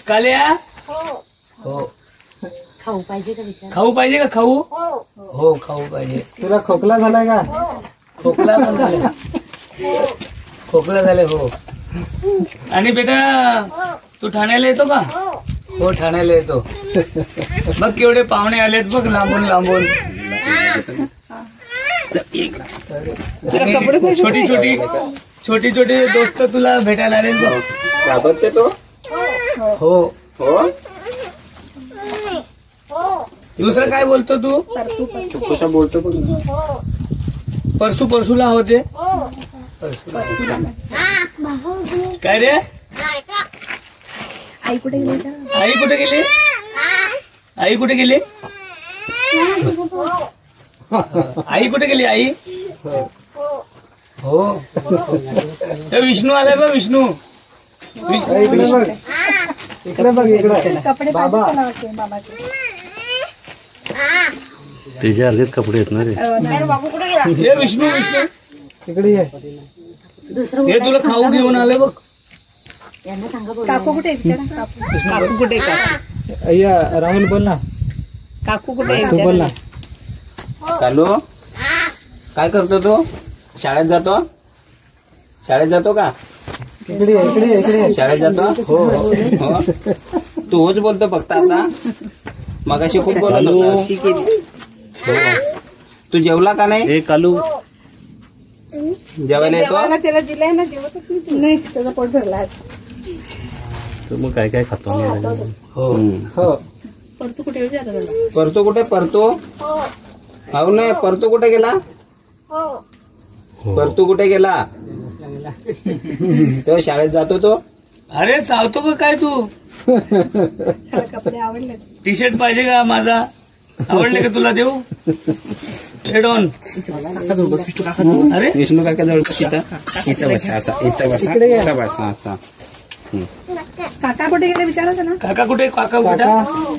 काल्या हो खाऊ पाहिजे का विचार? खाऊ पाहिजे का? खाऊ हो खाऊ पाहिजे. तुला खोकला झालाय का? खोकला पण झाले. खोकला झाले हो. आणि बेटा तू ठाण्याला येतो का? हो ठाण्याला येतो. बघ केवढे पाहुणे आलेत बघ लांबून लांबून. छोटी छोटी दोस्त तुला भेटायला आले बघ. घाबरते तो? हो हो. दुसरं काय बोलतो तू? कसा बोलतो बघ. परसूला होते. काय रे? आई कुठे गेली? आई कुठे गेली? आई कुठे गेली? आई कुठे गेली? आई हो. तर विष्णू आलाय बघ. विष्णू इकडे बघ इकडे. बाबा त्याच्या अर्धेच कपडे आहेत ना रे. हे विष्णू विष्णू इकडे ये. हे तुला खाऊ घेऊन आले बघ. यांना सांगा बोल. काकू कुठे काकू कुठे अय्या राहुल बोल ना. काकू कुठे तू बोल ना. कालू काय करतो तू? शाळेत जातो? शाळेत जातो का? इकडे इकडे इकडे. शाळेत जातो? हो हो. तू होच बोलतो फक्त आता. मगाशी खूप बोलत होता. हो. तू जेवला का नाही? ए कालू जेवायला येतो? त्याला दिलाय ना जेवतच नाही. त्याचा पोट भरला. तर मग काय काय खातो आम्ही? हो हो. परतू कुठे विचारलं? परतो कुठे? परतो हो नाही. परतो कुठे गेला? परतू कुठे गेला? तो शाळेत जातो तो? अरे चावतो का काय तू? त्याला कपडे आवडले. टी शर्ट पाहिजे का माझा? आवडले का तुला देऊ? Head on. अरे विष्णू काका जवळ इथं बसा. असा इथं बसा. इथं बसा असा. काका कुठे गेले विचारायचं ना. काका कुठे? काका कुठे? काका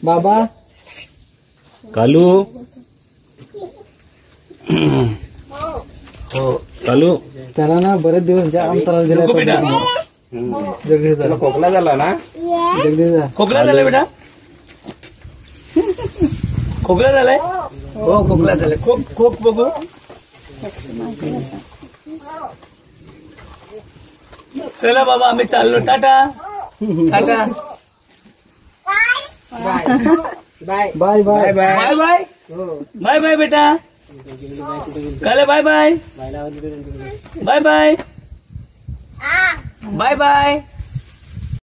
बाबा कालू हो कालू त्याला ना बरेच दिवस जाम त्रास दिला. नको बेटा. जगदीश त्याला खोकला झाला ना? जगदीश खोकला झालाय बेटा? खोकला झालाय? हो खोकला झालाय. खोक बघू. चला बाबा आम्ही चाललो. Tata tata. Bye bye. Bye bye. Bye bye. Bye bye बेटा. काले bye bye. Bye bye. Bye bye.